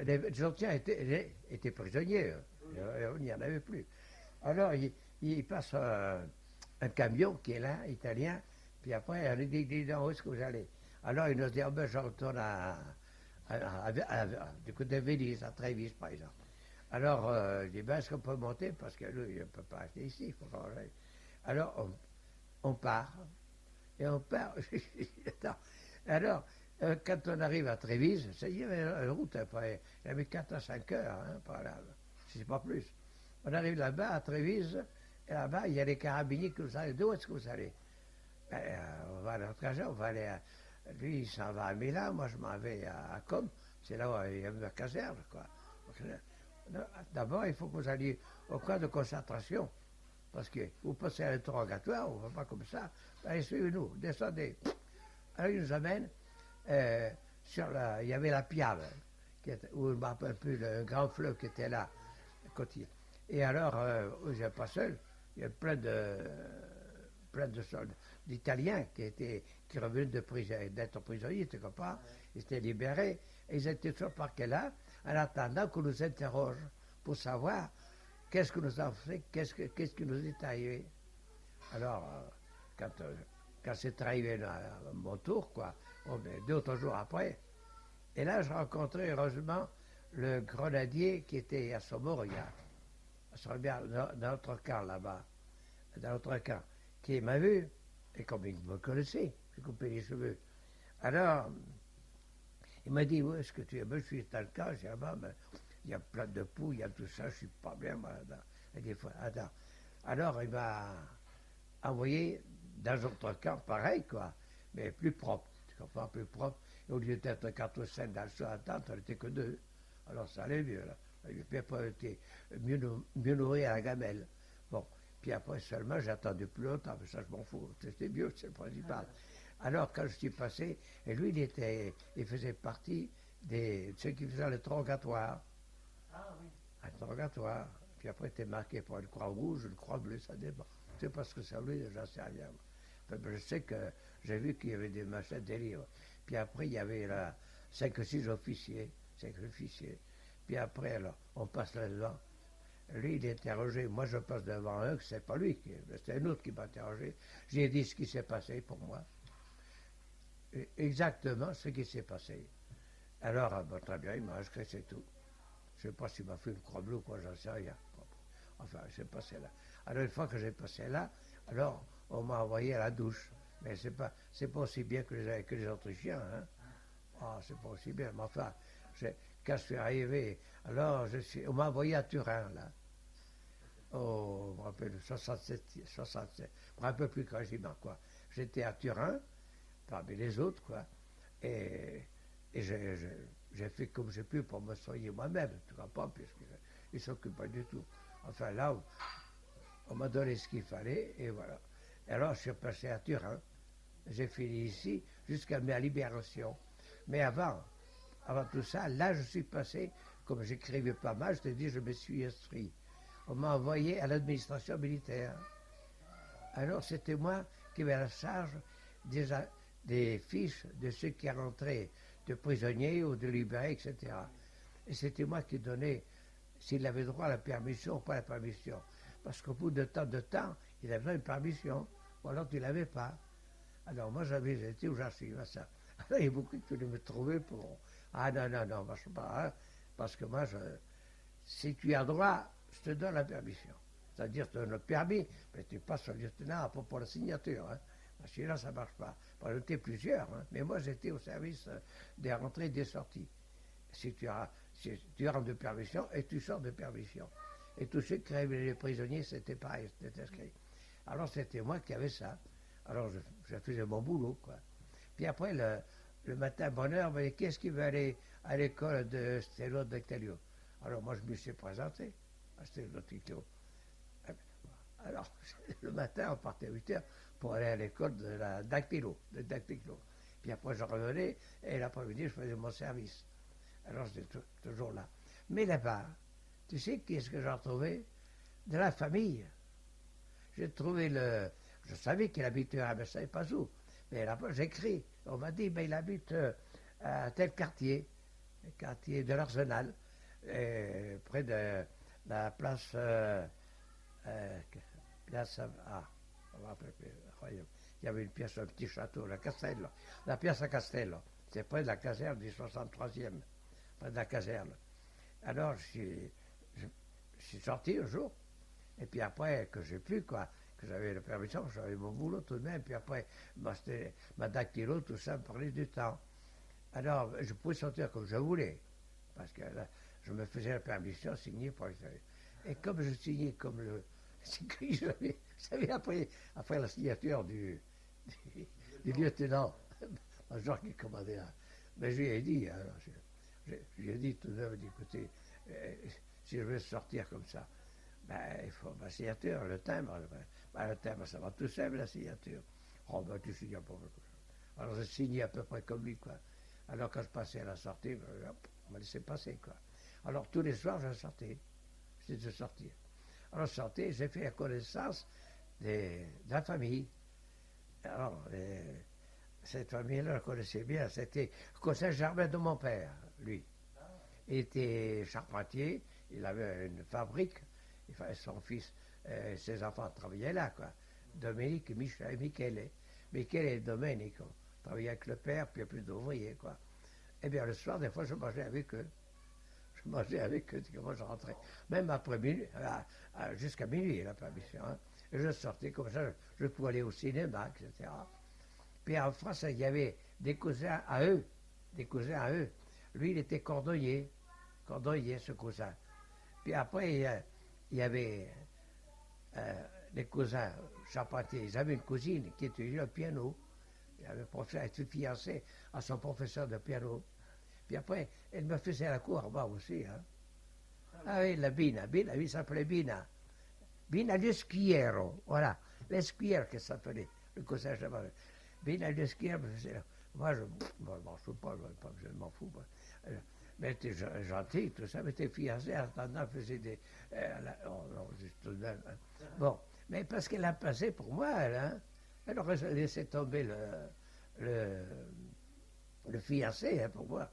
les anciens étaient prisonniers, il n'y en avait plus. Alors, il passe un camion qui est là, italien, puis après, on lui dit non, où est-ce que vous allez? Alors, il nous dit, oh, ben, je retourne du côté de Venise, à Trévise, par exemple. Alors, je dis, ben, est-ce qu'on peut monter? Parce que lui, il ne peut pas rester ici, il faut changer. Alors, on part, et on part. Attends. Alors, quand on arrive à Trévise, ça y est, la route, après, il y avait 4 à 5 heures, hein, par là, si c'est pas plus. On arrive là-bas, à Trévise, et là-bas, il y a les carabiniers qui nous arrivent. D'où est-ce que vous allez? Ben, on va à notre agent, on va aller à... Lui, il s'en va à Milan, moi je m'en vais à Com, c'est là où il y a ma caserne, quoi. D'abord, il faut que vous alliez au camp de concentration, parce que vous passez à l'interrogatoire, on ne va pas comme ça. Allez, suivez-nous, descendez. Alors, il nous amène sur la... Il y avait la Piave, où je ne me rappelle plus, un grand fleuve qui était là, côtier. Et alors, je n'étais pas seul, il y a plein de soldats, d'Italiens qui revenaient d'être prisonniers, tu comprends? Ils étaient libérés, et ils étaient sur le parquet là, en attendant qu'on nous interroge pour savoir qu'est-ce que nous avons fait, qu'est-ce qui nous est arrivé. Alors, quand c'est arrivé à mon tour, quoi, bon, ben, 2 ou 3 jours après, et là, je rencontrais heureusement le grenadier qui était à Somoria, dans notre camp là-bas, dans notre camp, qui m'a vu, et comme il me connaissait, j'ai coupé les cheveux. Alors, il m'a dit, où est-ce que tu es? Ben, je suis dans le camp, j'ai dit, ah ben, il y a plein de poux, il y a tout ça, je suis pas bien, moi, et des fois, attends. Alors, il m'a envoyé dans un autre camp, pareil, quoi, mais plus propre, tu comprends, plus propre. Et au lieu d'être 4 ou 5 dans le saut à tente, on n'était que 2. Alors, ça allait mieux, là. Et puis après, on était mieux nourri à la gamelle. Bon, puis après seulement, j'ai attendu plus longtemps, mais ça, je m'en fous. C'était mieux, c'est le principal. Alors, quand je suis passé, et lui, il faisait partie de ceux qui faisaient l'interrogatoire. Ah oui. Interrogatoire. Puis après, il était marqué par une croix rouge, une croix bleue, ça dépend. Je ne sais pas ce que ça voulait, j'en sais rien. Enfin, je sais que j'ai vu qu'il y avait des machins, des livres. Puis après, il y avait là 5 ou 6 officiers, 5 officiers. Puis après, alors, on passe là-devant. Lui, il est interrogé. Moi, je passe devant un, que c'est pas lui, c'est un autre qui m'a interrogé. J'ai dit ce qui s'est passé pour moi. Et exactement ce qui s'est passé. Alors, bon, très bien, il m'a inscrit, c'est tout. Je ne sais pas s'il m'a fait une croix bleue ou quoi, j'en sais rien. Enfin, c'est passé là. Alors, une fois que j'ai passé là, alors, on m'a envoyé à la douche. Mais c'est pas aussi bien que les Autrichiens, hein. Ah, c'est pas aussi bien. Mais enfin, quand je suis arrivé, alors, on m'a envoyé à Turin, là. Oh, je me rappelle, 67, 67. Je me rappelle plus quand quoi. J'étais à Turin, parmi les autres, quoi. Et j'ai fait comme j'ai pu pour me soigner moi-même, tu vois pas, puisqu'il ne s'occupe pas du tout. Enfin, là, on m'a donné ce qu'il fallait, et voilà. Et alors, je suis passé à Turin. J'ai fini ici jusqu'à ma libération. Mais avant tout ça, là, je suis passé, comme j'écrivais pas mal, je te dis, je me suis inscrit. On m'a envoyé à l'administration militaire. Alors, c'était moi qui avais la charge des fiches de ceux qui rentraient de prisonniers ou de libérés, etc. Et c'était moi qui donnais s'il avait droit à la permission ou pas la permission. Parce qu'au bout de temps, il avait une permission, ou alors tu ne l'avais pas. Alors moi, j'avais été aux archives à ça. Alors il y a beaucoup qui voulaient me trouver pour... Ah non, non, non, marche pas, hein, parce que moi, si tu as droit, je te donne la permission. C'est-à-dire, je te donne le permis, mais tu passes au lieutenant pour la signature. Hein. Parce que là, ça ne marche pas. Bon, j'étais plusieurs, hein, mais moi, j'étais au service des rentrées et des sorties. Si tu rentres de permission et tu sors de permission. Et tous ceux qui révélaient les prisonniers, c'était pareil, c'était inscrit. Alors, c'était moi qui avais ça. Alors, je faisais mon boulot, quoi. Puis après, le matin, bonne heure, mais qu'est-ce qui veut aller à l'école de Stelio d'Ectelio? Alors, moi, je me suis présenté à Stelio d'Ectelio. Alors, le matin, on partait à 8 heures pour aller à l'école de la dactylo. Puis après, je revenais et l'après-midi, je faisais mon service. Alors, j'étais toujours là. Mais là-bas, tu sais qu'est-ce que j'ai retrouvé? De la famille. J'ai trouvé Je savais qu'il habitait à Versailles, pas où. Mais là-bas, j'écris. On m'a dit, ben, il habite à tel quartier. quartier de l'Arsenal, près de la place, place on va appeler, il y avait une pièce, un petit château, la Castello, la Piazza Castello, c'est près de la caserne du 63e, près de la caserne. Alors, je suis sorti un jour, et puis après, que j'ai pu, quoi, que j'avais la permission, j'avais mon boulot tout de même, puis après, ma dactylo, tout ça, me prenait du temps. Alors, je pouvais sortir comme je voulais, parce que là, je me faisais la permission signée par les. Et comme je signais comme le. Vous savez, après la signature du lieutenant, major qui commandait. Mais je lui ai dit, alors, je lui ai dit tout de même, écoutez, si je veux sortir comme ça, ben, il faut ma signature, le timbre. Ben, le timbre, ça va tout seul, la signature. Oh, ben, tu signes pas. Alors, je signais à peu près comme lui, quoi. Alors, quand je passais à la sortie, ben, hop, on m'a laissé passer, quoi. Alors, tous les soirs, je sortais. J'étais de sortir. Alors, je sortais, j'ai fait la connaissance de la famille. Alors, cette famille-là, je la connaissais bien. C'était le cousin germain de mon père, lui. Il était charpentier, il avait une fabrique, son fils, ses enfants travaillaient là, quoi. Dominique, Michel et Michele. Michele et Domenico travaillaient avec le père, puis il y a plus d'ouvriers, quoi. Eh bien, le soir, des fois, je mangeais avec eux. Je mangeais avec eux, comment je rentrais. Même après minuit, jusqu'à minuit, la permission. Hein. Et je sortais comme ça, je pouvais aller au cinéma, etc. Puis en France, il y avait des cousins à eux, des cousins à eux. Lui, il était cordonnier, ce cousin. Puis après, il y avait les cousins charpentiers. Ils avaient une cousine qui étudiait le piano. Il avait été fiancé à son professeur de piano. Puis après, elle me faisait la cour en bas aussi. Hein. Ah oui, la Bina, il s'appelait Bina. Bina Lesquiero, voilà. Lesquiero qui s'appelait, le cousin japonais. Bina Lesquiero me faisait la. Moi, je m'en fous pas, je m'en fous pas. Mais elle était gentille, tout ça, mais était fiancée, en attendant, elle faisait des. Oh non, tout de même. Hein. Bon, mais parce qu'elle a passé pour moi, elle aurait laissé tomber le fiancé hein, pour moi.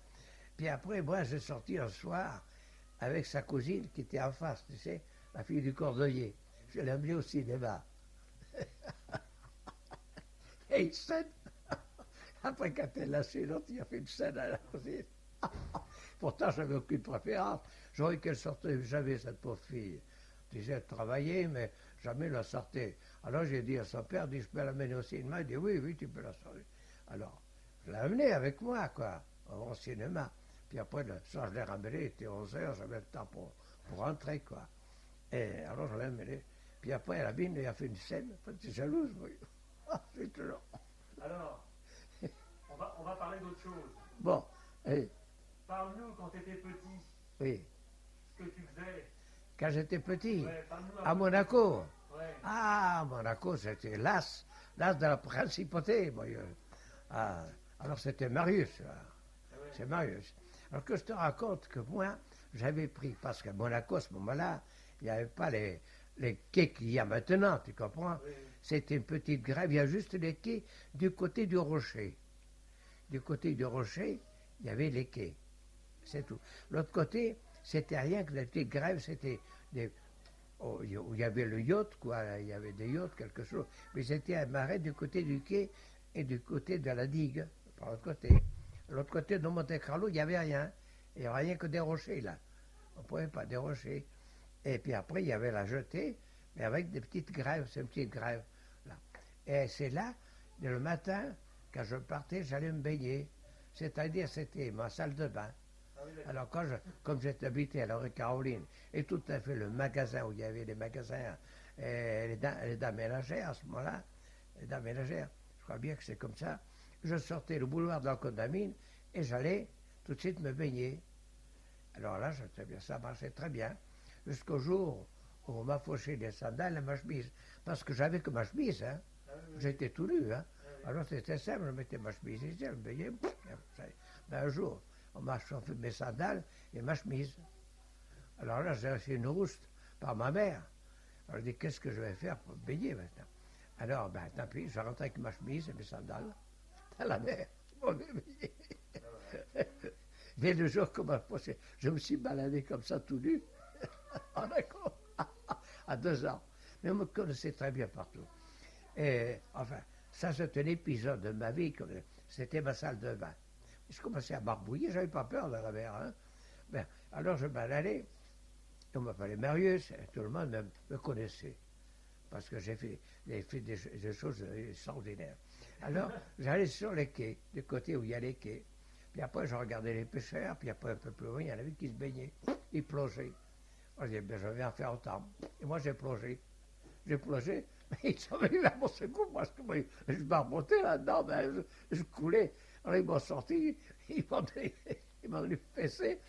Puis après, moi, j'ai sorti un soir avec sa cousine qui était en face, tu sais, la fille du cordonnier. Je l'ai amenée au cinéma. Et une scène. Après, quand elle l'a su, l'autre, il a fait une scène à la cousine. Pourtant, j'avais aucune préférence. J'aurais qu'elle sortait jamais, cette pauvre fille. Tu sais, elle travaillait, mais jamais la sortait. Alors, j'ai dit à son père, je peux l'amener au cinéma. Il dit, oui, tu peux la sortir. Alors, je l'ai amenée avec moi, quoi, au cinéma. Puis après, le soir, je l'ai ramené, il était 11h, j'avais le temps pour rentrer, quoi. Et alors, je l'ai amené. Puis après, la bine, il a fait une scène. Tu es jalouse, oui. C'est toujours. Alors, on va parler d'autre chose. Bon, et, Parle-nous quand tu étais petit, oui. ce que tu faisais. Quand j'étais petit, Ouais, parle-nous un à peu. Monaco. Ouais. Ah, Monaco, c'était l'as de la principauté. Moi, alors, c'était Marius. Là. Ouais. C'est Marius. Alors que je te raconte que moi, j'avais pris, parce qu'à Monaco, à ce moment-là, il n'y avait pas les quais qu'il y a maintenant, tu comprends? Oui. C'était une petite grève, il y a juste les quais du côté du rocher. Du côté du rocher, il y avait les quais. C'est tout. L'autre côté, c'était rien que la petite grève, c'était des. Oh, où il y avait le yacht, quoi, il y avait des yachts, quelque chose. Mais c'était un marais du côté du quai et du côté de la digue, par l'autre côté. L'autre côté de Monte-Carlo, il n'y avait rien. Il n'y avait rien que des rochers, là. On ne pouvait pas des rochers. Et puis après, il y avait la jetée, mais avec des petites grèves, ces petites grèves, là. Et c'est là, le matin, quand je partais, j'allais me baigner. C'est-à-dire, c'était ma salle de bain. Alors, comme j'étais habité à la rue Caroline, et tout à fait le magasin où il y avait les magasins, les dames ménagères à ce moment-là, les dames ménagères, je crois bien que c'est comme ça, je sortais le boulevard de la Condamine et j'allais tout de suite me baigner. Alors là, ça marchait très bien, jusqu'au jour où on m'a fauché les sandales et ma chemise, parce que j'avais que ma chemise, hein. J'étais tout nu, hein. Alors c'était simple, je mettais ma chemise ici, je me baignais, ben, un jour, on m'a chauffé mes sandales et ma chemise. Alors là, j'ai reçu une rouste par ma mère. Alors je dis, qu'est-ce que je vais faire pour me baigner maintenant? Alors, ben, tant pis, je rentre avec ma chemise et mes sandales dans la mer. Bon, Mais le jour comment je me suis baladé comme ça tout nu, en accord, à 2 ans. Mais on me connaissait très bien partout. Et enfin, ça c'est un épisode de ma vie, c'était ma salle de bain. Je commençais à barbouiller, j'avais pas peur de la mer. Hein. Ben, alors je m'en allais, on m'appelait Marius, et tout le monde me connaissait. Parce que j'ai fait des choses extraordinaires. Alors, j'allais sur les quais, du côté où il y a les quais. Puis après, je regardais les pêcheurs, puis après, un peu plus loin, il y en avait qui se baignaient. Ils plongeaient. Moi, je disais, ben, je viens faire autant. Et moi, j'ai plongé. J'ai plongé, mais ils sont venus à mon secours, parce que moi, je m'armontais là-dedans, ben, je coulais. Alors, ils m'ont sorti, ils m'ont donné fessé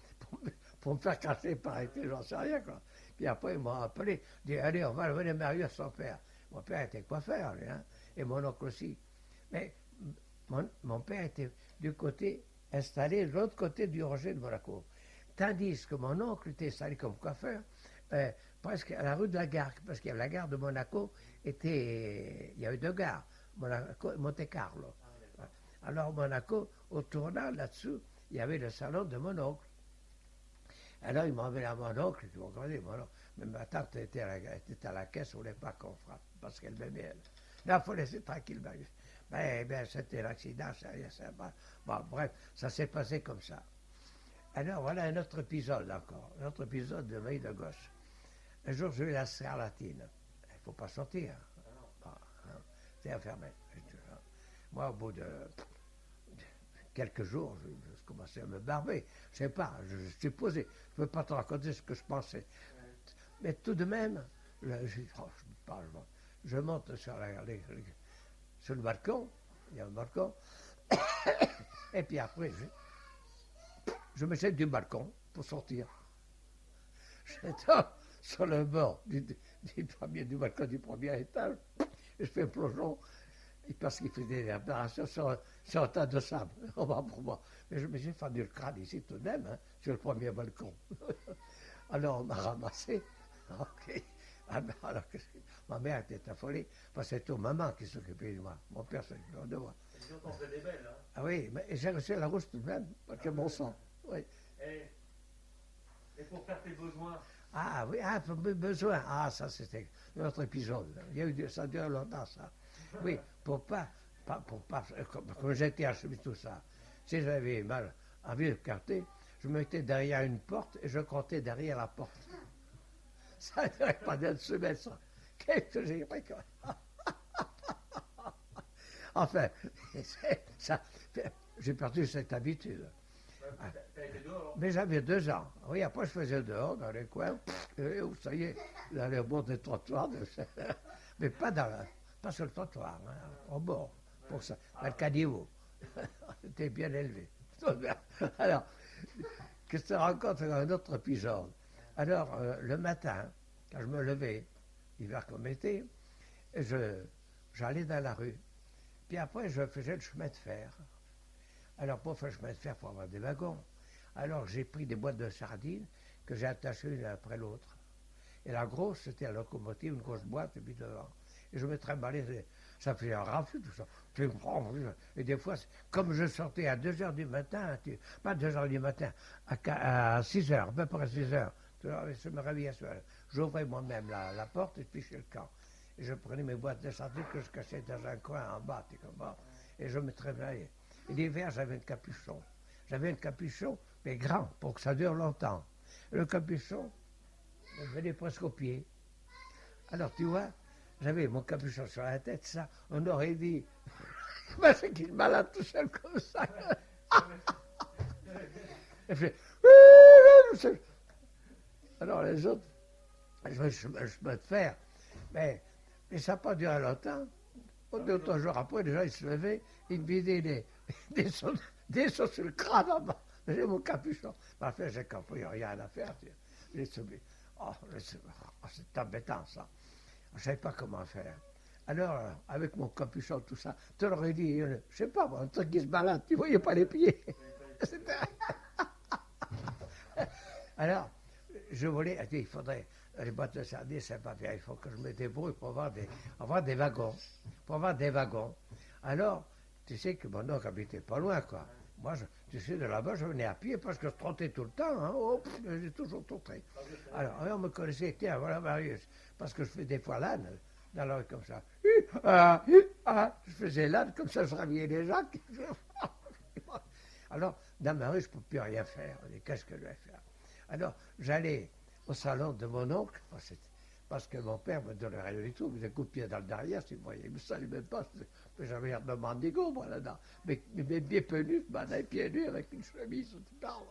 pour me faire casser par été, j'en sais rien, quoi. Puis après, ils m'ont appelé, ils dit, allez, on va venir marier à son père. Mon père était coiffeur, lui, hein, et mon oncle aussi. Mais mon père était du côté installé de l'autre côté du rocher de Monaco. Tandis que mon oncle était installé comme coiffeur presque à la rue de la Gare, parce que la gare de Monaco il y avait 2 gares, Monaco et Monte-Carlo. Alors Monaco, au tournant là-dessous, il y avait le salon de mon oncle. Alors ils m'ont emmené à mon oncle, ils m'ont regardé, mon oncle. Mais ma tante était à la caisse, on ne voulait pas qu'on frappe, parce qu'elle m'aimait elle. Là, il faut laisser tranquille, Marius. Ben, c'était l'accident, bon, bref, ça s'est passé comme ça. Alors voilà un autre épisode encore, un autre épisode de ma vie de gauche. Un jour, j'ai eu la scarlatine. Il ne faut pas sortir. C'est enfermé. Moi, au bout de quelques jours, je commençais à me barber. Je ne sais pas, je suis posé. Je ne peux pas te raconter ce que je pensais. Mais tout de même, je monte sur le balcon. Il y a un balcon. Et puis après, je me jette du balcon pour sortir. J'étais sur le bord du balcon du premier étage. Je fais un plongeon parce qu'il faisait des opérations sur un tas de sable. Pour moi. Mais je me suis fendu le crâne ici tout de même, hein, sur le premier balcon. Alors on m'a ramassé. Okay. Alors que ma mère était affolée, parce que c'était maman qui s'occupait de moi. Mon père s'occupait de moi. Disons qu'on fait des belles, hein. Ah oui, mais j'ai reçu la rousse tout de même, parce que mon sang. Oui. Et pour faire tes besoins? Ah oui, pour mes besoins. Ah, ça c'était un autre épisode. Ça dure longtemps, ça. Oui, pour pas comme j'étais archivé tout ça, si j'avais mal envie de quartier, je me mettais derrière une porte et je comptais derrière la porte. Ça ne dirait pas d'une semaine, ça. Qu'est-ce que j'ai fait quoi? Enfin, j'ai perdu cette habitude. T'as été dehors? Mais j'avais 2 ans. Oui, après je faisais dehors, dans les coins. Ça y est, dans les bords des trottoirs. Mais pas sur le trottoir, hein, au bord. Pour ça, dans le caniveau. C'était bien élevé. Alors, que je te raconte un autre épisode. Alors, le matin, quand je me levais, hiver comme été, j'allais dans la rue. Puis après, je faisais le chemin de fer. Alors, pour faire le chemin de fer, il faut avoir des wagons. Alors, j'ai pris des boîtes de sardines que j'ai attachées l'une après l'autre. Et la grosse, c'était la locomotive, une grosse boîte, et puis devant. Et je me trimballais, ça faisait un raffut, tout ça. Et des fois, comme je sortais à 2 heures du matin, pas 2 heures du matin, à 6 heures, à peu près 6 heures, je me réveillais seul. J'ouvrais moi-même la porte et puis chez le camp. Et je prenais mes boîtes de sardines que je cachais dans un coin en bas, et je me trimballais. Et l'hiver, j'avais un capuchon. J'avais un capuchon, mais grand, pour que ça dure longtemps. Le capuchon, il venait presque aux pieds. Alors, tu vois, j'avais mon capuchon sur la tête, ça, on aurait dit, c'est qu'il se balade tout seul comme ça. Et puis, alors les autres, je me faire, mais ça n'a pas duré longtemps. 2 jours après, les gens, ils se levaient, ils me vidaient des sauts sur le crâne en bas. J'ai mon capuchon. Mais enfin, j'ai compris, il n'y a rien à faire. C'est embêtant, ça. Je ne savais pas comment faire. Alors, avec mon capuchon, tout ça, tu l'aurais dit, je ne sais pas, un truc qui se balade, tu ne voyais pas les pieds. Alors, je voulais, il faudrait, les boîtes de sardines, c'est pas bien, il faut que je me débrouille pour avoir des wagons. Pour avoir des wagons. Alors, tu sais que mon oncle habitait pas loin, quoi. Moi, Tu sais, de là-bas, je venais à pied parce que je trottais tout le temps. Hein. Oh, j'ai toujours trotté. Alors, on me connaissait, tiens, voilà Marius. Parce que je fais des fois l'âne, dans la rue comme ça. Je faisais l'âne, comme ça, je réveillais les gens. Alors, dans ma rue, je ne peux plus rien faire. Qu'est-ce que je vais faire? Alors, j'allais au salon de mon oncle, parce que mon père me donnait rien du tout. Des coups de pied dans le derrière, si vous voyez, il ne me saluait même pas. J'avais l'air de mendigo, moi, là-dedans. Mais bien penu, je m'en allais pieds nus avec une chemise tout le temps.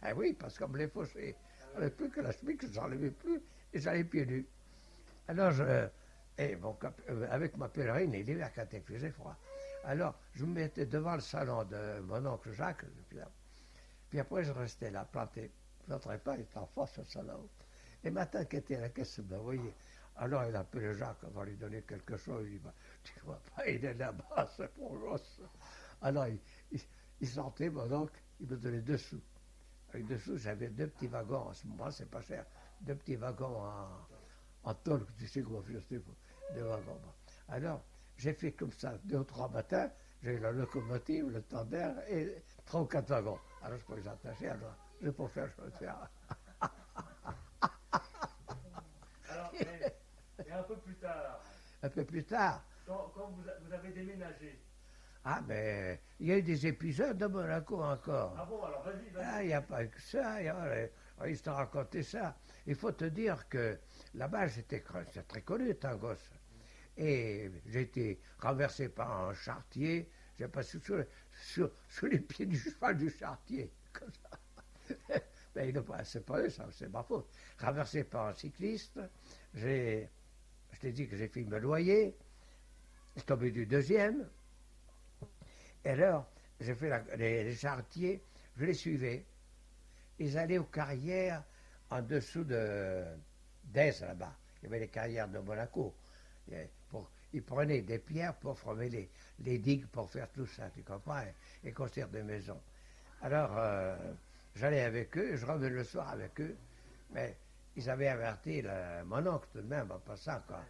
Ah oui, parce qu'on me les fauchait. J'avais plus que la chemise, que je n'enlevais plus, et j'allais pieds nus. Alors, avec ma pèlerine, l'hiver, quand il faisait froid. Alors, je me mettais devant le salon de mon oncle Jacques, puis après, je restais là, planté. Je n'entrais pas, il était en face au salon. Et ma tante qui était à la caisse, vous voyez. Alors, il a appelé Jacques, on va lui donner quelque chose. Il dit, bah, tu ne vois pas, il est là-bas, c'est pour gosse. Alors, il sortait, mon oncle, il me donnait 2 sous. Avec 2 sous, j'avais 2 petits wagons, en ce moment, c'est pas cher. 2 petits wagons en tôle, tu sais comment c'est, 2 wagons. Alors, j'ai fait comme ça 2 ou 3 matins, j'ai eu la locomotive, le tender et 3 ou 4 wagons. Alors, je peux les attacher, alors, je peux faire, je peux faire. Alors, et un peu plus tard, Un peu plus tard, quand vous avez déménagé. ah, mais il y a eu des épisodes de Monaco encore. Ah bon, alors vas-y, vas-y. Ah, il n'y a pas que ça. Ils t'ont raconté ça. Il faut te dire que là-bas, c'est très connu, un gosse. Et j'ai été renversé par un charretier. J'ai passé sous les pieds du cheval du charretier. Comme ça. Mais c'est pas eux, ça, c'est ma faute. Renversé par un cycliste. Je t'ai dit que j'ai fait me noyer. Je suis tombé du 2e. Et alors, j'ai fait les charretiers, je les suivais. Ils allaient aux carrières en dessous d'Aise, là-bas. Il y avait les carrières de Monaco. Ils prenaient des pierres pour former les digues, pour faire tout ça, tu comprends, et construire des maisons. Alors, j'allais avec eux, je revenais le soir avec eux, mais ils avaient averti mon oncle tout de même en passant, quoi.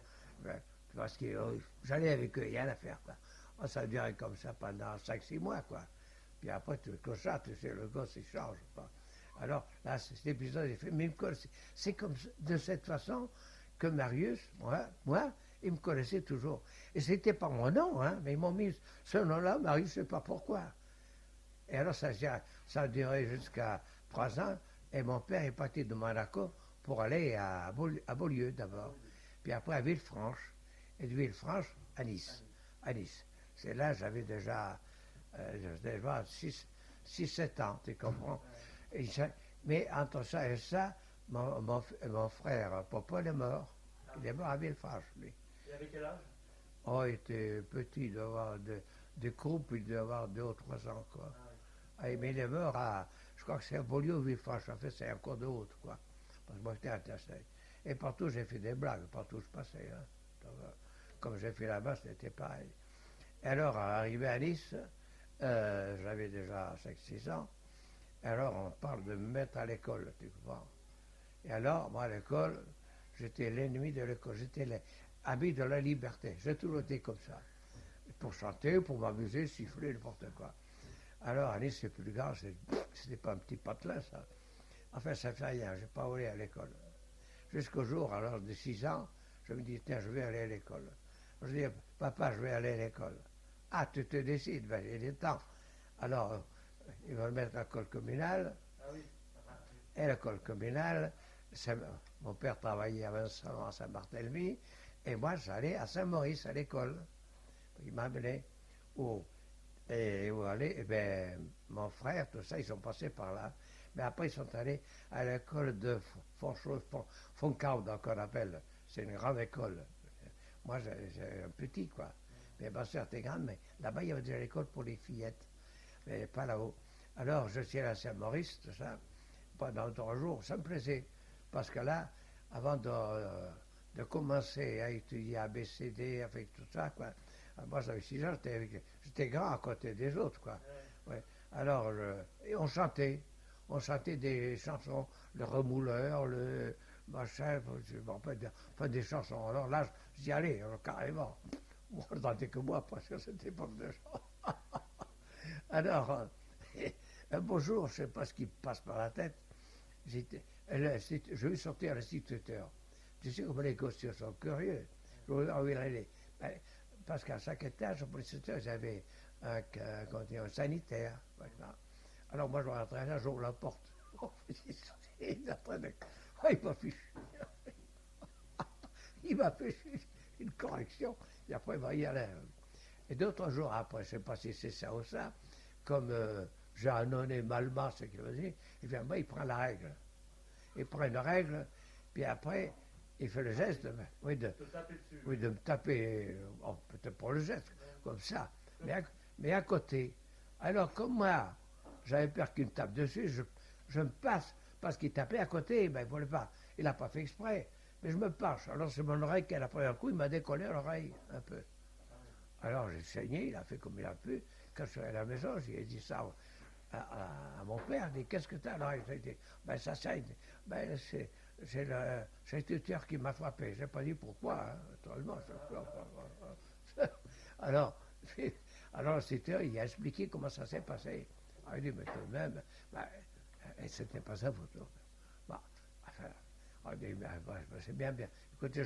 Parce que j'allais avec eux, il y a l'affaire, quoi. Oh, ça a duré comme ça pendant 5-6 mois, quoi. Puis après, tu sais, le gosse, il change, quoi. Alors, là, cet épisode est fait, mais c'est comme de cette façon que Marius, moi, il me connaissait toujours. Et c'était pas mon nom, hein, mais ils m'ont mis ce nom-là, Marius, je ne sais pas pourquoi. Et alors, ça a duré jusqu'à 3 ans, et mon père est parti de Monaco pour aller à Beaulieu d'abord, puis après à Villefranche, et de Villefranche à Nice. À Nice. C'est là, j'avais déjà 6-7 ans, tu comprends. Mais entre ça et ça, mon frère Popol est mort. Il est mort à Villefranche, lui. Et avec quel âge? Oh, il était petit, il devait avoir des croupes, il devait avoir 2 ou 3 ans, quoi. Ah, mais il est mort je crois que c'est à Beaulieu ou Villefranche, en fait, c'est un cours de route, quoi. Parce que moi, j'étais intéressé. Et partout, j'ai fait des blagues, partout où je passais. Hein. Donc, comme j'ai fait là-bas, c'était pareil. Et alors, arrivé à Nice, j'avais déjà 5-6 ans. Alors, on parle de me mettre à l'école, tu comprends. Et alors, moi, à l'école, j'étais l'ennemi de l'école. J'étais l'ami de la liberté. J'ai toujours été comme ça. Pour chanter, pour m'amuser, siffler, n'importe quoi. Alors, à Nice, c'est plus grand. C'était pas un petit patelin, ça. Enfin, ça fait rien. Je n'ai pas voulu à l'école. Jusqu'au jour, alors, de 6 ans, je me dis, tiens, je vais aller à l'école. Je dis, papa, je vais aller à l'école. Ah, tu te décides, ben, il est temps. Alors, ils vont le mettre à l'école communale. Ah oui. Et l'école communale, mon père travaillait à Vincent, à Saint-Barthélemy, et moi, j'allais à Saint-Maurice, à l'école. Il m'a amené où aller, et bien, mon frère, tout ça, ils sont passés par là. Mais après, ils sont allés à l'école de Foncaude, qu'on appelle. C'est une grande école. Moi, j'ai un petit, quoi. Mais ma soeur était grande, mais là-bas, il y avait déjà l'école pour les fillettes, mais pas là-haut. Alors, je suis allé à Saint-Maurice, tout ça, pendant 3 jours. Ça me plaisait, parce que là, avant de commencer à étudier ABCD, avec tout ça, quoi, moi, j'avais 6 ans, j'étais grand à côté des autres, quoi. Ouais. Alors, et on chantait des chansons, le remouleur, le machin, je me rappelle, enfin des chansons. Alors là, j'y allais, alors, carrément. Moi, je n'entendais que moi, parce que c'était pas de chant. Alors, Un beau jour, je ne sais pas ce qui me passe par la tête, je vais sortir à l'instituteur. Tu sais comment les gosses sont curieux. Je voulais enlever les. Ben, parce qu'à chaque étage, pour l'instituteur, ils avaient un sanitaire. Maintenant. Alors moi, je rentrais là, j'ouvre la porte. Il est en train de. Oh, il m'a fichu. Il m'a fait une correction. Et après, il va y aller. Et d'autres jours après, je ne sais pas si c'est ça ou ça, comme j'ai annonné Malma, ce qu'il veut dire, et bien moi, il prend la règle. Il prend une règle, puis après, il fait le geste oui, de me taper, peut-être pour le geste, comme ça, mais à côté. Alors, comme moi, j'avais peur qu'il me tape dessus, je me passe, parce qu'il tapait à côté, ben, il ne voulait pas. Il n'a pas fait exprès, mais je me penche. Alors, c'est mon oreille qui a pris un coup, il m'a décollé l'oreille un peu. Alors, j'ai saigné, il a fait comme il a pu. Quand je suis à la maison, j'ai dit ça à mon père, il dit, qu'est-ce que tu as là? Il dit, ben ça saigne. Ben c'est l'instituteur qui m'a frappé. Je n'ai pas dit pourquoi, hein, naturellement. Alors, l'instituteur, il a expliqué comment ça s'est passé. Alors, il dit, mais tout de même, ben, c'était pas sa faute. Bon, enfin, on dit, ben, c'est bien. Écoutez,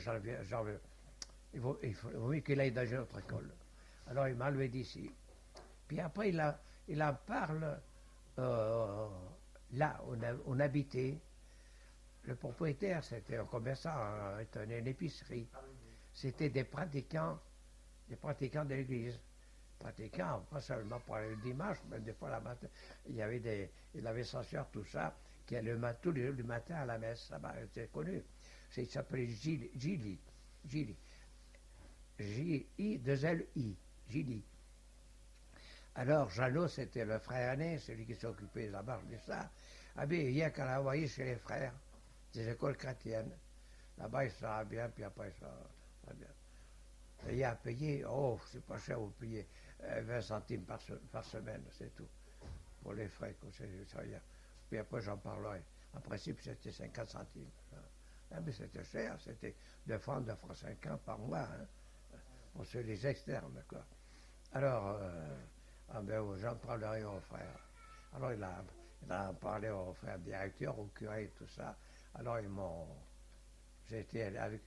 il vaut mieux qu'il aille dans une autre école. Alors, il m'a enlevé d'ici. Puis après, il en parle là, on habitait. Le propriétaire, c'était un commerçant, il tenait une épicerie. C'était des pratiquants de l'église. Pratiquants, pas seulement pour le dimanche, mais des fois la matin. Il avait sa soeur, tout ça, qui allait tous les jours du matin à la messe. Ça c'était connu. Il s'appelait Gilly. J-I-2-L-I. Gilly. Alors, Jeannot, c'était le frère aîné, celui qui s'occupait de la marche de ça. Ah bien, il y a qu'à l'envoyer chez les frères des écoles chrétiennes. Là-bas, il sera bien, puis après, ça va bien. Et il y a à payer, oh, c'est pas cher, vous payez 20 centimes par semaine, c'est tout. Pour les frais, ça y est. Puis après, j'en parlerai. En principe, c'était 50 centimes. Ah, mais c'était cher, c'était 2 francs 50 par mois, hein, pour ceux les externes, quoi. Alors, j'en parlerai au frère. Alors, il a parlé au frère directeur, au curé, tout ça. Alors, j'étais avec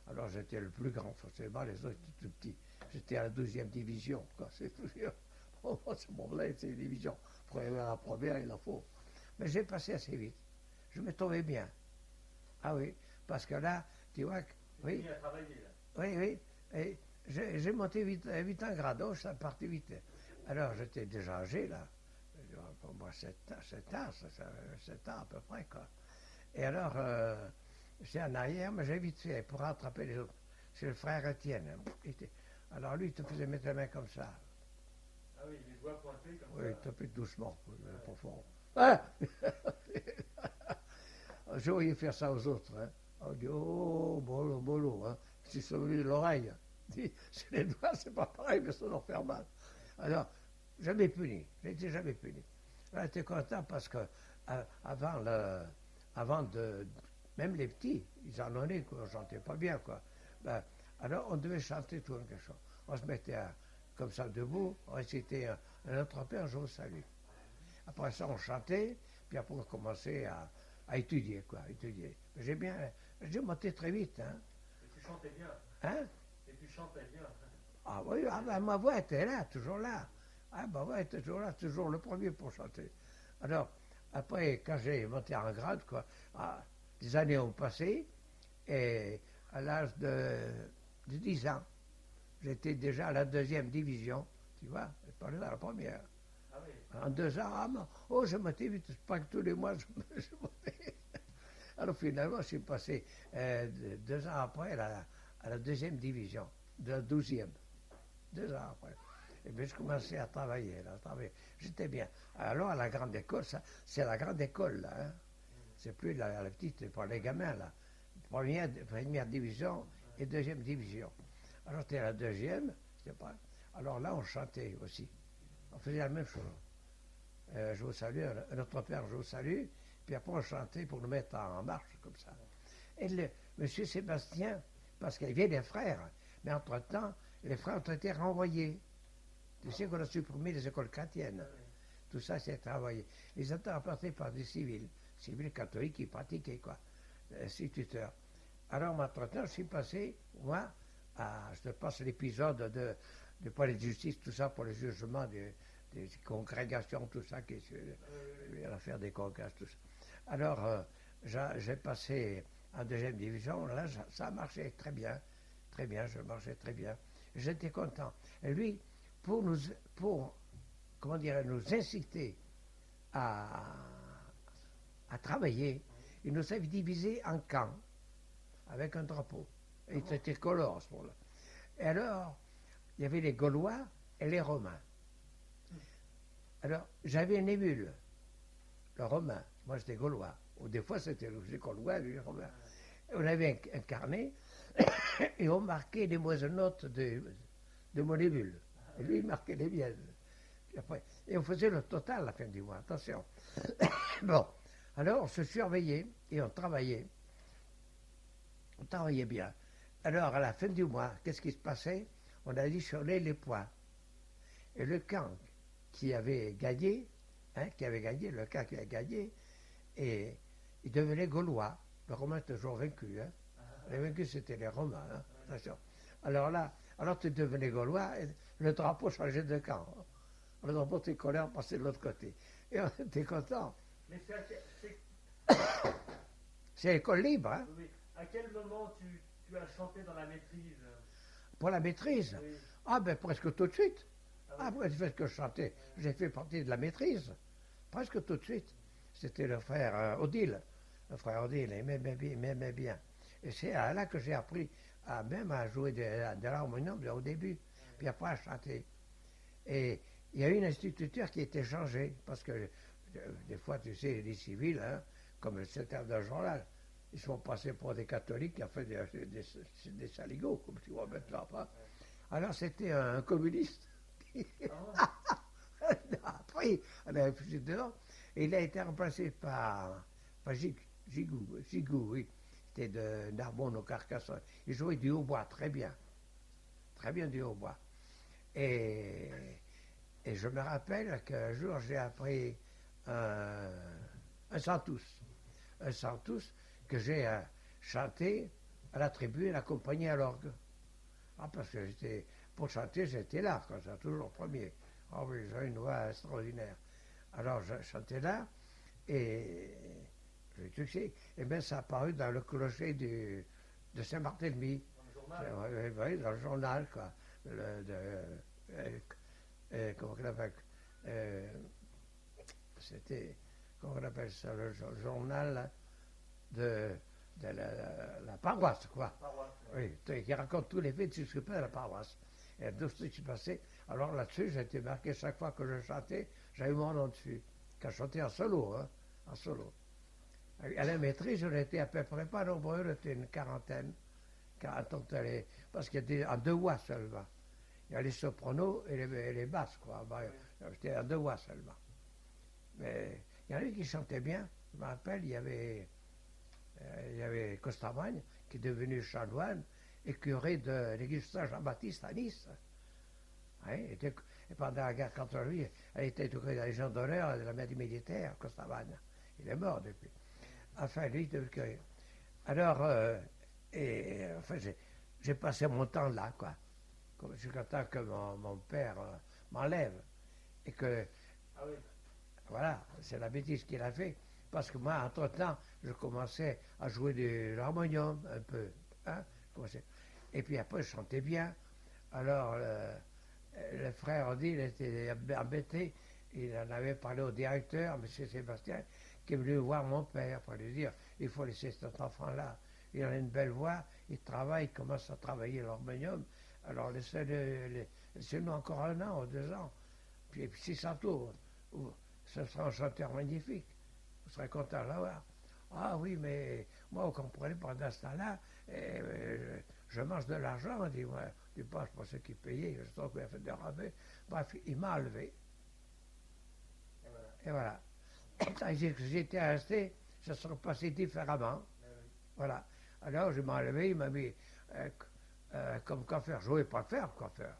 alors, j'étais le plus grand, forcément, les autres étaient tout petits. J'étais à la 12e division, quoi. C'est tout. Ce moment-là, c'est une division. Pour arriver à la première, il en faut. Mais j'ai passé assez vite. Je me trouvais bien. Ah oui, parce que là, tu vois, oui. Oui. Et j'ai monté vite en grade, ça partait vite. Alors, j'étais déjà âgé, là. Pour moi, 7 ans à peu près, quoi. Et alors, j'étais en arrière, mais j'ai vite fait pour rattraper les autres. C'est le frère Étienne. Alors, lui, il te faisait mettre la main comme ça. Ah oui, les doigts pointés comme ça. Oui, ça. tapait doucement, pas fort. Ah je voyais faire ça aux autres. Hein. On dit, oh, bolo, hein. C'est sauvé de l'oreille. C'est les doigts, c'est pas pareil, mais ça leur fait mal. Alors, jamais puni. J'étais jamais puni. Là, j'étais content parce que avant de. Même les petits, ils en donnaient, qu'on ne chantait pas bien, quoi. Ben, alors, on devait chanter tout quelque chose. On se mettait comme ça debout, on récitait un autre père, je vous salue. Après ça, on chantait, puis après, on commençait à étudier, quoi, étudier. J'ai monté très vite, hein. Et tu chantais bien. Hein? Et tu chantais bien. Ah oui, ma voix était là, toujours là. Ah, ma voix était toujours là, toujours le premier pour chanter. Alors, après, quand j'ai monté en grade, quoi, des années ont passé, et à l'âge de 10 ans, j'étais déjà à la 2e division, tu vois, je parlais dans la première. Ah oui. En 2 ans, je montais vite, c'est pas que tous les mois, je montais. Alors finalement, je suis passé 2 ans après à la 2e division, de la 12e. 2 ans après. Et bien, je commençais à travailler. J'étais bien. Alors, à la grande école, c'est la grande école, là. Hein. C'est plus la petite, pour les gamins, là. Première division et 2e division. Alors, c'était la 2e. Alors là, on chantait aussi. On faisait la même chose. Je vous salue, notre père, je vous salue. Puis après, on chantait pour nous mettre en marche, comme ça. Et monsieur Sébastien, parce qu'il y avait des frères, mais entre-temps, les frères ont été renvoyés. Tu sais qu'on a supprimé les écoles chrétiennes. tout ça, c'est travaillé. Ils étaient remplacés par des civils catholiques qui pratiquaient, quoi, instituteurs. Alors, maintenant, je suis passé, moi, je te passe l'épisode de palais de justice, tout ça, pour le jugement des congrégations, tout ça, qui est l'affaire des congrégations, tout ça. Alors, j'ai passé en deuxième division, là, ça marchait très bien, je marchais très bien. J'étais content. Et lui, pour comment dire, nous inciter à travailler, il nous avait divisés en camps, avec un drapeau. Et il était tricolore à ce moment-là. Et alors, il y avait les Gaulois et les Romains. Alors, j'avais un émule, le Romain. Moi, j'étais Gaulois. Ou des fois, c'était les Gaulois et les Romains. On avait un carnet et on marquait les mauvaises notes de mon émule. Et lui, il marquait les miennes. Et on faisait le total à la fin du mois, attention. Bon, alors on se surveillait et on travaillait. On travaillait bien. Alors, à la fin du mois, qu'est-ce qui se passait? On additionnait les points. Et le camp qui avait gagné, le camp qui avait gagné, et il devenait gaulois. Le Romain est toujours vaincu. Les vaincus, c'était les Romains. Attention. Alors là, tu devenais gaulois, et le drapeau changeait de camp. Le drapeau tricolore passait de l'autre côté. Et on était contents. Mais c'est l'école libre. Hein? Oui. À quel moment tu as chanté dans la maîtrise? Pour la maîtrise? Oui. Ah ben presque tout de suite. Ah, oui. Après, fait que je chantais, j'ai fait partie de la maîtrise. Presque tout de suite. C'était le frère Odile. Le frère Odile, il m'aimait bien. Et c'est là que j'ai appris même à jouer de l'harmonium au début. Puis après à chanter. Et il y a eu une instituteur qui était changée. Parce que des fois, tu sais, les civils, hein, comme le secrétaire d'un journal, ils sont passés pour des catholiques qui ont fait des saligots, comme tu vois maintenant. Alors c'était un communiste. Après, on avait fusé dehors. Et il a été remplacé par Gigou, oui. C'était de Narbonne au Carcassonne. Il jouait du hautbois très bien du hautbois. Et je me rappelle qu'un jour j'ai appris un centus que j'ai chanté à la tribune, accompagné à l'orgue. Parce que pour chanter, j'étais là, quand j'ai toujours premier. Ah oui, j'ai une voix extraordinaire. Alors, je chantais là, et j'ai touché, et bien ça a apparu dans le clocher de Saint-Barthélemy. Oui, dans le journal, quoi. Comment on appelle c'était, comment on appelle ça, le journal de la paroisse, quoi. Oui, qui raconte tous les faits de ce qui se passe à la paroisse. Et tout ce qui se passait. Alors là-dessus, j'ai été marqué chaque fois que je chantais, j'avais mon nom dessus. Quand je chantais en solo, en solo. À la maîtrise, on était à peu près pas nombreux, on était une quarantaine. Parce qu'il y était en deux voix seulement. Il y a les sopranos et les basses, quoi. J'étais en deux voix seulement. Mais il y en a qui chantaient bien. Je me rappelle, il y avait Costamagne, qui est devenu chanoine et curé de l'église Saint-Jean-Baptiste à Nice. Et pendant la guerre contre lui, elle était dans la Légion d'honneur de la mairie militaire, Costamagne. Il est mort depuis. Enfin, lui, il devait curé. Alors, j'ai passé mon temps là, quoi. Comme je suis content que mon père m'enlève. Et que, voilà, c'est la bêtise qu'il a fait. Parce que moi, entre-temps, je commençais à jouer de l'harmonium un peu. Hein, et puis après, je chantais bien. Alors, le frère Odile était embêté. Il en avait parlé au directeur, M. Sébastien, qui est venu voir mon père pour lui dire il faut laisser cet enfant-là. Il a une belle voix, il travaille, il commence à travailler l'harmonium. Alors, laissez-nous encore 1 an ou 2 ans. Puis si ça tourne, ce sera un chanteur magnifique. Vous serez content de l'avoir. Ah oui, mais moi, vous comprenez, pendant ce temps-là, je mange de l'argent, dit moi, du pas, je pensais qu'il payait, je sens qu'il a fait des rabais. Bref, il m'a enlevé. Et voilà. Tandis que j'étais resté, ça serait passé différemment. Voilà. Alors, je m'ai enlevé, il m'a mis comme coiffeur. Je ne voulais pas faire coiffeur.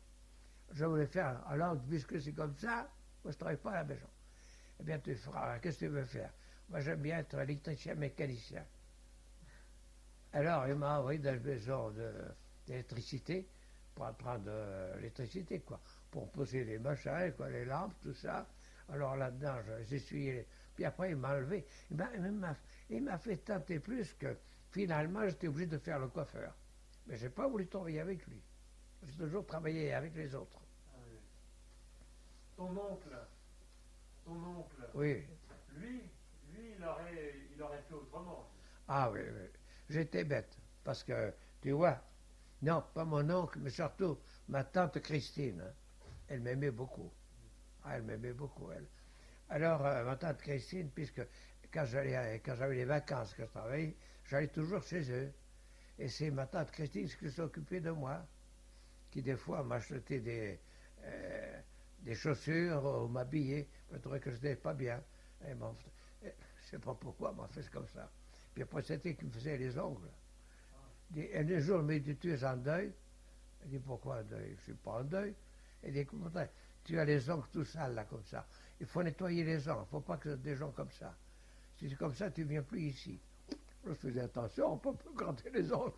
Je voulais faire, alors, puisque c'est comme ça, moi, je ne travaille pas à la maison. Eh bien, tu feras, qu'est-ce que tu veux faire? Moi, j'aime bien être électricien mécanicien. Alors, il m'a envoyé dans la maison d'électricité pour apprendre l'électricité, quoi. Pour poser les machins, quoi, les lampes, tout ça. Alors là-dedans, j'essuyais. Puis après, il m'a enlevé. Il m'a fait tenter plus que finalement, j'étais obligé de faire le coiffeur. Mais je n'ai pas voulu travailler avec lui. J'ai toujours travaillé avec les autres. Ah oui. Ton oncle, ton oncle, Oui. lui, il aurait fait autrement. Ah oui, oui. J'étais bête. Parce que, tu vois, non, pas mon oncle, mais surtout ma tante Christine. Hein. Elle m'aimait beaucoup. Ah, elle m'aimait beaucoup, elle. Alors, ma tante Christine, puisque quand j'avais les vacances que je travaillais, j'allais toujours chez eux. Et c'est ma tante Christine qui s'occupait de moi, qui des fois m'achetait des chaussures ou m'habillait. Je trouvais que je n'étais pas bien. Et je ne sais pas pourquoi, elle m'a fait comme ça. Puis après, c'était qui me faisait les ongles. Et un jour, il m'a dit, tu es en deuil. Il dit, pourquoi en deuil? Je ne suis pas en deuil. Il dit, comment tu as les ongles tout sales, là, comme ça. Il faut nettoyer les ongles. Il ne faut pas que des gens comme ça. Si c'est comme ça, tu ne viens plus ici. Je faisais attention, on ne peut pas gratter les ongles.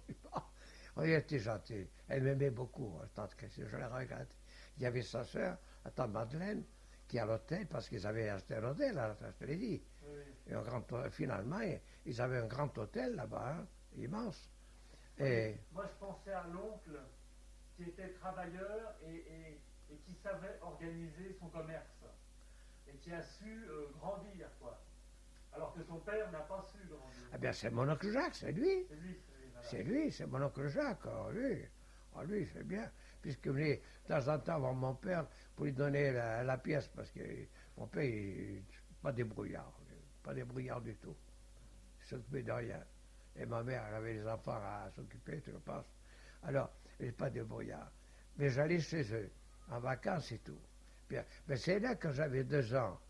Elle était gentille. Elle m'aimait beaucoup, tante Christine. Je la regrette. Il y avait sa sœur, tante Madeleine, qui à l'hôtel, parce qu'ils avaient acheté un hôtel, là, je te l'ai dit. Oui. Et finalement, ils avaient un grand hôtel là-bas, hein, immense. Et Moi, je pensais à l'oncle qui était travailleur et qui savait organiser son commerce et qui a su grandir, quoi. Alors que son père n'a pas su grandir. eh bien, c'est mon oncle Jacques, c'est lui. C'est lui, voilà. C'est lui, c'est mon oncle Jacques. Oh, lui, c'est bien. Puisque venait de temps en temps voir mon père pour lui donner la pièce, parce que mon père, pas débrouillard. Pas débrouillard du tout. Il s'occupait de rien. Et ma mère, elle avait les enfants à s'occuper, tu le penses. Alors, il n'est pas débrouillard. Mais j'allais chez eux, en vacances et tout. Puis, mais c'est là que j'avais 2 ans.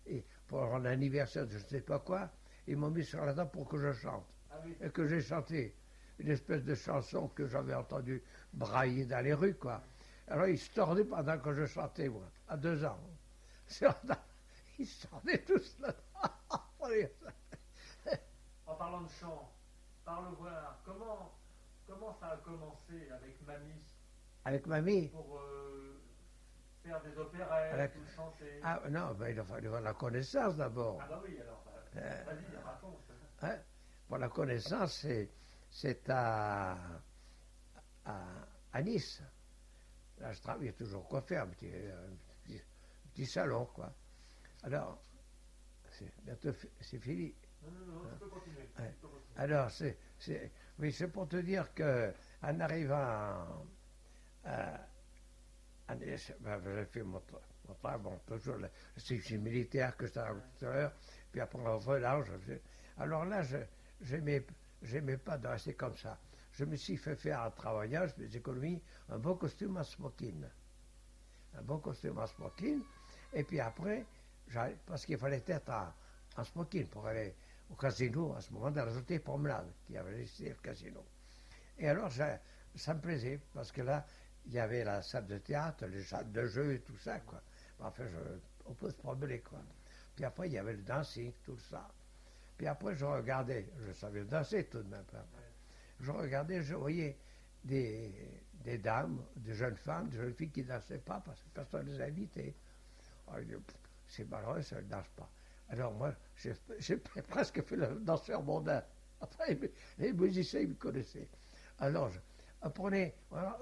Et pour un anniversaire de je ne sais pas quoi, ils m'ont mis sur la table pour que je chante. Ah oui. Et que j'ai chanté une espèce de chanson que j'avais entendue brailler dans les rues, quoi. Alors ils se tordaient pendant que je chantais, moi, à 2 ans. Ils se tordaient tous là. En parlant de chant, parle voir, comment ça a commencé avec mamie Avec mamie. pour faire des opérettes ou chanter? Ah non, ben, il a fallu avoir la connaissance d'abord. Ah bah oui, alors, vas-y, raconte. Hein? Pour la connaissance, c'est à Nice. Là, je travaillais toujours coiffeur, un petit salon, quoi. Alors, bientôt c'est fini. Non, tu peux continuer. Ouais. Tu peux continuer. Alors, oui, c'est pour te dire qu'en arrivant à Nice, ben, j'ai fait mon travail, bon, toujours le service militaire que je t'ai raconté tout à l'heure, puis après on relâche. Alors là, j'aimais pas de rester comme ça. Je me suis fait faire en travaillant, je mes économies, un beau costume en smoking. Un beau costume en smoking. Et puis après, parce qu'il fallait être en smoking pour aller au casino, à ce moment, dans la Journée Promenade, qui avait laissé le casino. Et alors, ça me plaisait, parce que là, il y avait la salle de théâtre, les salles de jeu et tout ça, quoi. Enfin, on peut se promener, quoi. Puis après, il y avait le dancing, tout ça. Puis après, je regardais, je savais danser tout de même. Je regardais, je voyais des dames, des jeunes femmes, des jeunes filles qui ne dansaient pas parce que personne ne les invitait. Alors, je dis, c'est malheureux, ça ne danse pas. Alors moi, j'ai presque fait le danseur mondain. Après, les musiciens, ils me connaissaient. Alors,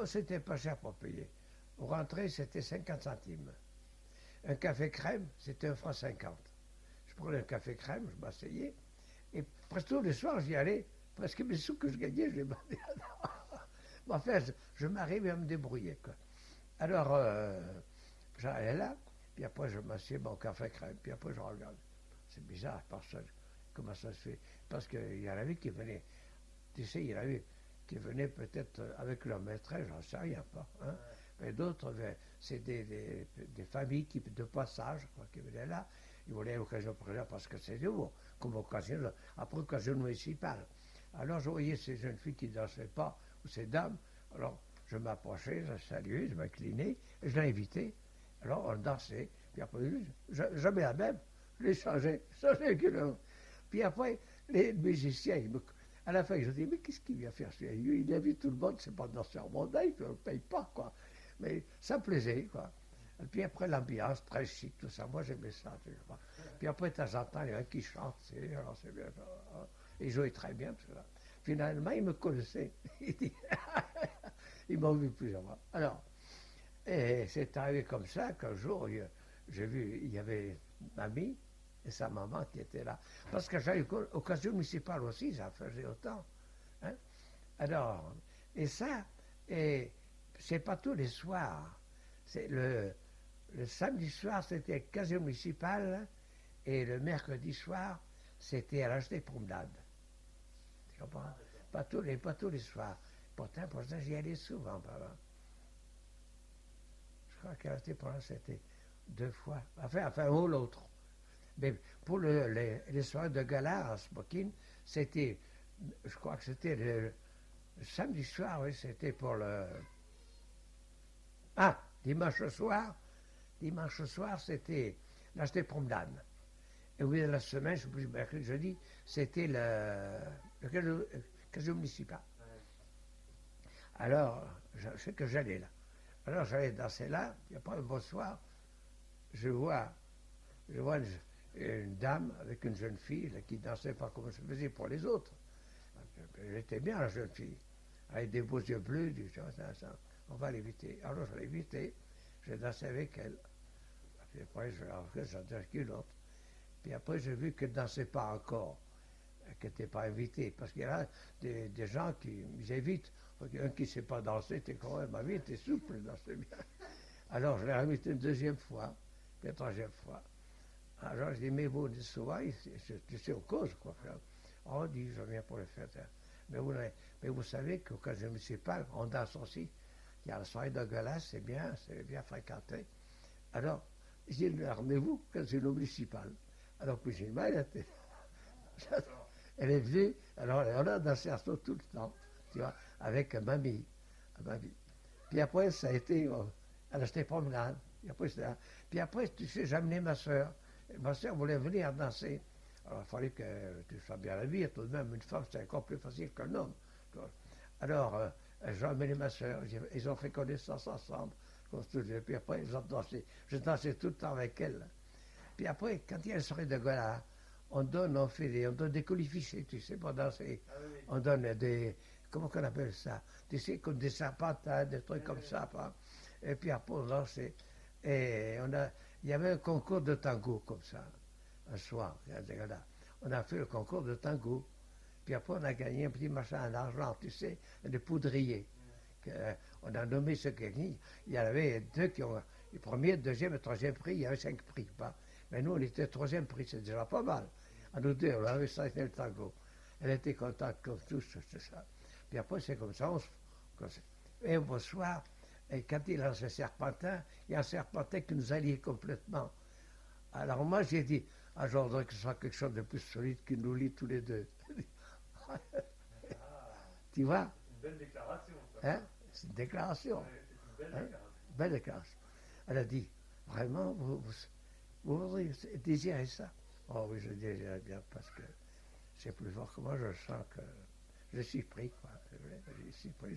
c'était pas cher pour payer. Au rentrer, c'était 50 centimes. Un café crème, c'était 1,50 franc. Je prenais un café crème, je m'asseyais, et presque tous les soirs, j'y allais. Presque mes sous que je gagnais, je les vendais. Enfin, je m'arrivais à me débrouiller, quoi. Alors, j'allais là, puis après, je m'assieds mon café crème, puis après, je regarde. C'est bizarre, personne. Comment ça se fait? Parce qu'il y en avait qui venaient, tu sais, il y en avait qui venaient peut-être avec leur maîtresse, j'en sais rien, pas. Hein? Mais d'autres, c'est des familles de passage, quoi, qui venaient là. Ils voulaient l'occasion pour là parce que c'est nouveau, comme occasion, après occasion municipale. Alors je voyais ces jeunes filles qui ne dansaient pas, ou ces dames, alors je m'approchais, je saluais, je m'inclinais, et je l'invitais. Alors on dansait, Puis après, jamais la même. Je l'ai changé avec une autre. Puis après, les musiciens, à la fin, je dis, mais qu'est-ce qu'il vient faire celui-là? Il invite tout le monde, c'est pas dans son mandat, il ne le paye pas, quoi. Mais ça me plaisait, quoi. Et puis après, l'ambiance, très chic, tout ça, moi j'aimais ça, tu vois. Puis après, de temps en temps, il y en a qui chantent, alors c'est bien. Ils jouaient très bien, tout ça. Finalement, ils me connaissaient. Ils m'ont vu plusieurs fois. Alors, et c'est arrivé comme ça qu'un jour, j'ai vu, il y avait mamie et sa maman qui étaient là. Parce que j'avais occasion municipale aussi, ça faisait autant. Hein? Alors, et ça, et c'est pas tous les soirs. C'est le samedi soir, c'était occasion municipale, et le mercredi soir, c'était à l'âge des promenades. Tu comprends? Pas tous les soirs. Pourtant, j'y allais souvent, papa. Je crois qu'à l'âge des promenades, c'était 2 fois. Enfin, un ou l'autre. Mais pour les soirées de gala en smoking, c'était, je crois que c'était le samedi soir, oui, c'était pour le... Ah, dimanche soir, c'était l'âge des promenades. Et au milieu de la semaine, je sais plus, mercredi, jeudi, c'était le casino municipal. Alors, je sais que j'allais là. Alors, j'allais danser là, puis après, un beau soir, je vois une dame avec une jeune fille là, qui dansait pas comme je faisais pour les autres. Elle était bien, la jeune fille, avec des beaux yeux bleus, on va l'éviter. Alors, je l'ai évité, j'ai dansé avec elle. Puis après, j'en dansais avec une autre. Puis après, j'ai vu qu'elle ne dansait pas encore, qu'elle n'était pas invitée. Parce qu'il y a des gens qui m'invitent. Un qui ne sait pas danser, t'es quand même ma vie, t'es souple, dansait bien. Alors, je l'ai invité une deuxième fois, puis une troisième fois. Alors, je dis, mais vous, souvent, tu sais aux causes, quoi. On dit, je viens pour le faire. Mais vous savez qu'au cas municipal, on danse aussi. Il y a la soirée de glace, c'est bien fréquenté. Alors, je dis, armez-vous, casino municipal. Alors, puis j'ai mal été. Elle est venue, alors on a dansé à ça tout le temps, tu vois, avec mamie. Puis après, ça a été, elle achetait promenade. Puis après, tu sais, j'ai amené ma soeur. Ma soeur voulait venir danser. Alors, il fallait que tu sois bien habillé. Tout de même, une femme, c'est encore plus facile qu'un homme. Alors, j'ai amené ma soeur. Ils ont fait connaissance ensemble. Puis après, ils ont dansé. Je dansais tout le temps avec elle. Puis après, quand il y a une soirée de gala, on donne des colifichets, tu sais, pour danser. Ah, oui. On donne des, comment qu'on appelle ça? Tu sais, comme des serpentins, des trucs comme ça. Pas? Et puis après, on dansait. Et il y avait un concours de tango comme ça, un soir. On a fait le concours de tango. Puis après, on a gagné un petit machin en argent, tu sais, de poudrier. On a nommé ce gagnant. Il y en avait 2 qui ont le premier, le deuxième et le troisième prix. Il y avait 5 prix. Pas? Mais nous, on était 3e prix, c'est déjà pas mal. À nous 2, on avait ça le tango. Elle était contente comme tous, c'est ça. Puis après, c'est comme ça. Et au soir, et quand il lance un serpentin, il y a un serpentin qui nous allie complètement. Alors moi, j'ai dit, je voudrais que ce soit quelque chose de plus solide qui nous lie tous les deux. Tu vois? C'est une belle déclaration, ça. Hein? C'est une déclaration. Ouais, c'est une belle déclaration. Belle déclaration. Elle a dit, vraiment, vous voudriez désirer ça? Oh oui, je désire bien parce que c'est plus fort que moi, je sens que je suis pris, quoi. Je suis pris,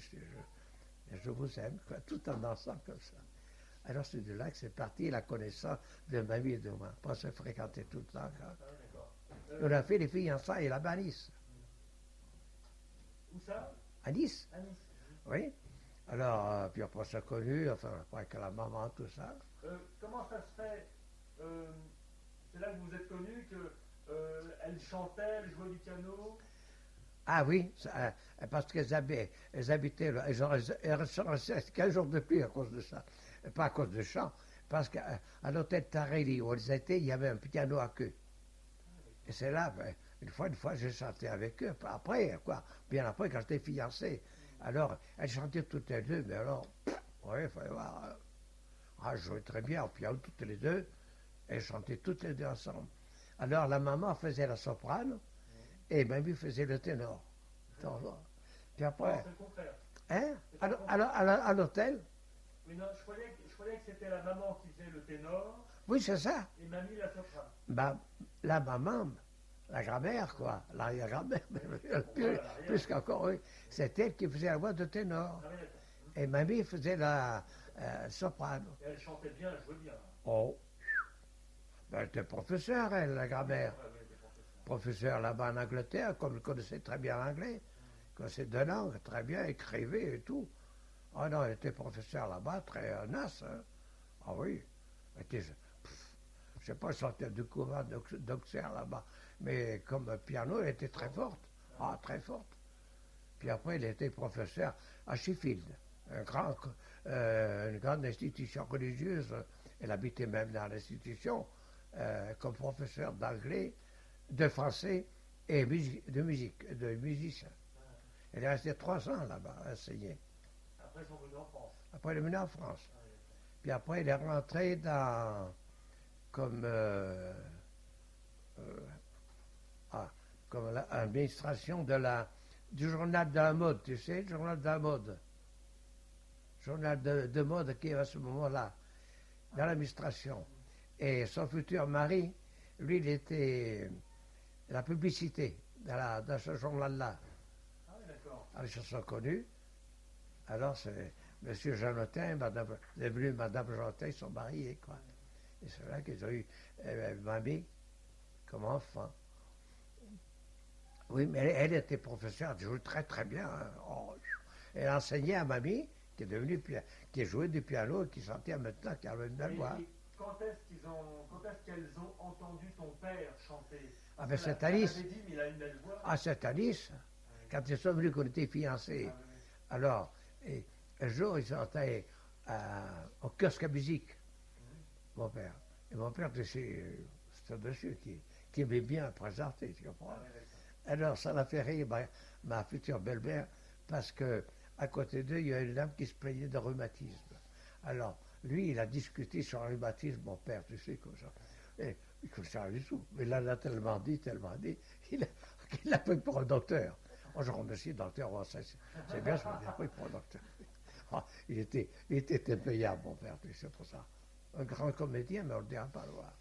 je vous aime, quoi, tout en dansant comme ça. Alors c'est de là que c'est parti la connaissance de ma vie et de moi. On se fréquentait tout le temps. On a fait les fiançailles là-bas à Nice. Où ça? À Nice. À Nice. Oui. Alors, puis après on s'est connus, enfin après avec la maman, tout ça. Comment ça se fait c'est là que vous êtes connus qu'elle chantait, elle jouait du piano? Ah oui, parce qu'elles habitaient là, elles sont restées 15 jours de plus à cause de ça. Pas à cause de chant, parce qu'à l'hôtel Tarelli où elles étaient, il y avait un piano à queue. Et c'est là, une fois, j'ai chanté avec eux, après, quoi, bien après, quand j'étais fiancé. Alors, elles chantaient toutes les deux, mais alors, oui, il fallait voir. Je jouais très bien au piano, toutes les deux, elles chantaient toutes les deux ensemble. Alors, la maman faisait la soprano, et mamie faisait le ténor. Puis après. C'est le contraire. Hein? À l'hôtel? Oui, non, je croyais que c'était la maman qui faisait le ténor Oui, c'est ça. Et mamie la soprano. La maman, la grand-mère, quoi, l'arrière-grand-mère, Voilà, l'arrière. plus qu'encore, oui. C'est elle qui faisait la voix de ténor. Ah oui, d'accord. Et mamie faisait la soprano. Et elle chantait bien, elle jouait bien. Oh, ben, elle était professeure, elle, la grand-mère. Ouais, ouais, des professeurs. Professeur là-bas en Angleterre, comme elle connaissait très bien l'anglais. Connaissait deux langues, très bien, écrivait et tout. Ah non, elle était professeure là-bas, très nasse. Hein. Ah oui. Elle était, je ne sais pas, elle sortait du couvent d'Auxerre là-bas. Mais comme piano, elle était très forte. Ah, très forte. Puis après, elle était professeure à Sheffield, une grande institution religieuse. Elle habitait même dans l'institution comme professeur d'anglais, de français et de musique, de musicien. Elle est restée 3 ans là-bas à enseigner. Après, ils sont venus en France. Après, elle est venue en France. Ah oui, d'accord. Puis après, elle est rentrée comme, comme l'administration du journal de la mode, tu sais, le journal de la mode. Journal de mode qui est à ce moment-là, dans l'administration. Et son futur mari, lui, il était la publicité dans ce journal-là. Ah oui, d'accord. Alors, ils se sont connus. Alors, c'est M. Janotin, devenu Mme Janotin, ils sont mariés, quoi. Et c'est là qu'ils ont eu mamie comme enfant. Oui, mais elle était professeure, elle jouait très très bien. Hein. Oh, elle enseignait à mamie, qui est devenue, qui jouait du piano et qui chantait maintenant, qui avait une belle voix. Et quand est-ce qu'elles ont entendu ton père chanter? Ah ben c'est Elle Alice. avait dit, mais il a une belle voix. Ah, c'est Alice. Quand ils sont venus, qu'on était fiancés. Ah, oui, oui. Alors, un jour, ils sont allés au kiosque à musique, mon père. Et mon père, c'est un monsieur qui aimait bien présenter, tu comprends? Ah, oui, d'accord. Alors, ça l'a fait rire ma future belle-mère, parce que à côté d'eux, il y a une dame qui se plaignait de rhumatisme. Alors, lui, il a discuté sur le rhumatisme, mon père, tu sais, comme ça. Et il ne connaissait rien du tout. Mais là, il a tellement dit, qu'il l'a pris pour un docteur. Oh, je remercie le docteur, oh, c'est bien, je l'ai pris pour un docteur. Oh, il était impayable, mon père, tu sais, pour ça. Un grand comédien, mais on ne dira pas le voir.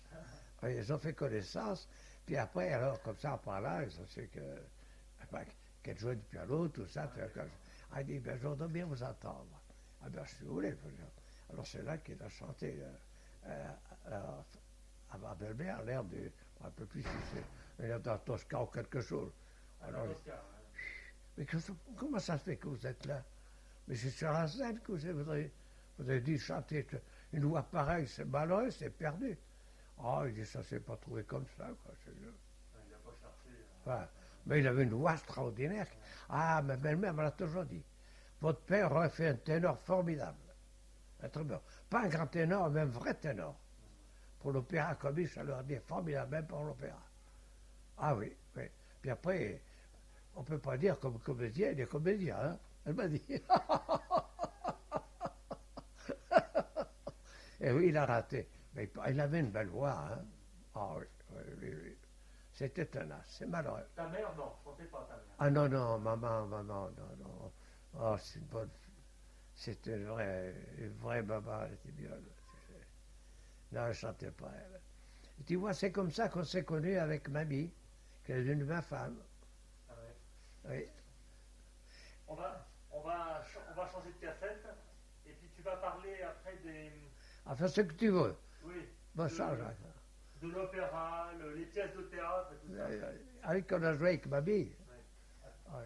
Ils ont fait connaissance, puis après, alors, comme ça, en parlant, ils ont su qu'elle jouait du piano, tout ça. Elle dit, ben, je voudrais bien vous entendre. Ah ben, je suis voulu. Alors, c'est là qu'il a chanté à ma belle-mère, l'air de, un peu plus, si c'est l'air d'un Tosca ou quelque chose. Alors, mais comment ça se fait que vous êtes là? Mais c'est sur la scène que vous avez dit chanter une voix pareille, c'est malheureux, c'est perdu. Ah, il dit, ça s'est pas trouvé comme ça, quoi. Il n'a pas cherché. Enfin, mais il avait une voix extraordinaire. Ah, ma belle-mère me l'a toujours dit. Votre père aurait fait un ténor formidable. Un très bon. Pas un grand ténor, mais un vrai ténor. Pour l'opéra comique, ça leur dit formidable, même pour l'opéra. Ah oui, oui. Puis après, on ne peut pas dire comme comédien, il est comédien, hein. Elle m'a dit. Et oui, il a raté. Mais il avait une belle voix, hein. Ah oui, oui, oui, oui. C'était tenace, c'est malheureux. Ta mère, non, je ne chantais pas ta mère. Ah non, non, maman, non, non. Oh, c'est une bonne. C'était une vraie maman, elle était bien. Non, elle ne chantait pas, elle. Et tu vois, c'est comme ça qu'on s'est connus avec mamie, qui est devenue ma femme. Ah, ouais. Oui. On va changer de cassette, et puis tu vas parler après des... Enfin, ce que tu veux. Oui. Bon, change. De l'opéra, les pièces de théâtre et tout ça. Avec qu'on a joué avec mamie. Ouais. Oui.